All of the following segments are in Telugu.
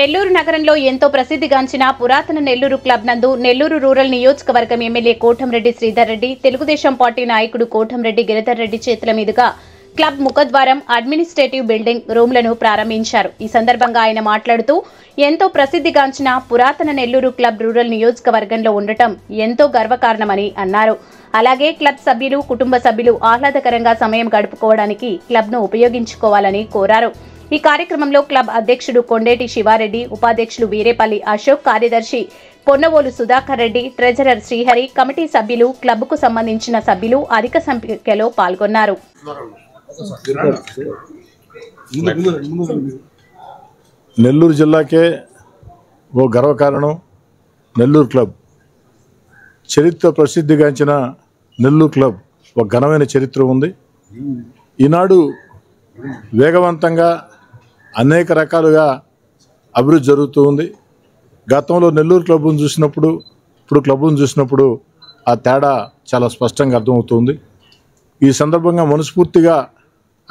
నెల్లూరు నగరంలో ఎంతో ప్రసిద్ధిగాంచిన పురాతన నెల్లూరు క్లబ్ నందు నెల్లూరు రూరల్ నియోజకవర్గం ఎమ్మెల్యే కోటంరెడ్డి శ్రీధర్ రెడ్డి, తెలుగుదేశం పార్టీ నాయకుడు కోటంరెడ్డి గిరిధర్ రెడ్డి చేతుల మీదుగా క్లబ్ ముఖద్వారం, అడ్మినిస్ట్రేటివ్ బిల్డింగ్ రూమ్లను ప్రారంభించారు. ఈ సందర్భంగా ఆయన మాట్లాడుతూ ఎంతో ప్రసిద్ధిగాంచిన పురాతన నెల్లూరు క్లబ్ రూరల్ నియోజకవర్గంలో ఉండటం ఎంతో గర్వకారణమని అన్నారు. అలాగే క్లబ్ సభ్యులు, కుటుంబ సభ్యులు ఆహ్లాదకరంగా సమయం గడుపుకోవడానికి క్లబ్ను ఉపయోగించుకోవాలని కోరారు. ఈ కార్యక్రమంలో క్లబ్ అధ్యక్షుడు కొండేటి శివారెడ్డి, ఉపాధ్యక్షులు వీరేపల్లి అశోక్, కార్యదర్శి పొన్నవోలు సుధాకర్ రెడ్డి, ట్రెజరర్ శ్రీహరి, కమిటీ సభ్యులు, క్లబ్కు సంబంధించిన సభ్యులు అధిక సంఖ్యలో పాల్గొన్నారు. నెల్లూరు జిల్లాకే ఓ గర్వకారణం నెల్లూరు క్లబ్. చరిత్ర ప్రసిద్ధిగాంచిన నెల్లూరు క్లబ్ ఒక ఘనమైన చరిత్ర ఉంది. ఈనాడు వేగవంతంగా అనేక రకాలుగా అభివృద్ధి జరుగుతూ ఉంది. గతంలో నెల్లూరు క్లబ్ను చూసినప్పుడు ఇప్పుడు క్లబ్ను చూసినప్పుడు ఆ తేడా చాలా స్పష్టంగా అర్థమవుతుంది. ఈ సందర్భంగా మనస్ఫూర్తిగా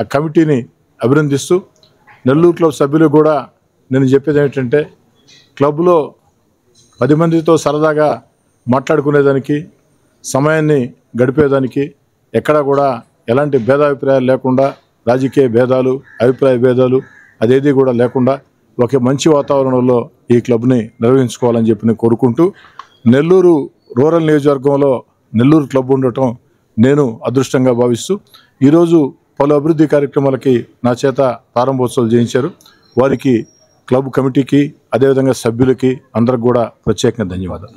ఆ కమిటీని అభినందిస్తూ నెల్లూరు క్లబ్ సభ్యులు కూడా నేను చెప్పేది ఏంటంటే, క్లబ్లో 10 మందితో సరదాగా మాట్లాడుకునేదానికి, సమయాన్ని గడిపేదానికి ఎక్కడా కూడా ఎలాంటి భేదాభిప్రాయాలు లేకుండా, రాజకీయ భేదాలు, అభిప్రాయ భేదాలు అదేది కూడా లేకుండా ఒక మంచి వాతావరణంలో ఈ క్లబ్ని నిర్వహించుకోవాలని చెప్పి నేను కోరుకుంటూ, నెల్లూరు రూరల్ నియోజకవర్గంలో నెల్లూరు క్లబ్ ఉండటం నేను అదృష్టంగా భావిస్తూ ఈరోజు పలు అభివృద్ధి కార్యక్రమాలకి నా చేత ప్రారంభోత్సవాలు చేయించారు. వారికి, క్లబ్ కమిటీకి, అదేవిధంగా సభ్యులకి అందరికి కూడా ప్రత్యేకంగా ధన్యవాదాలు.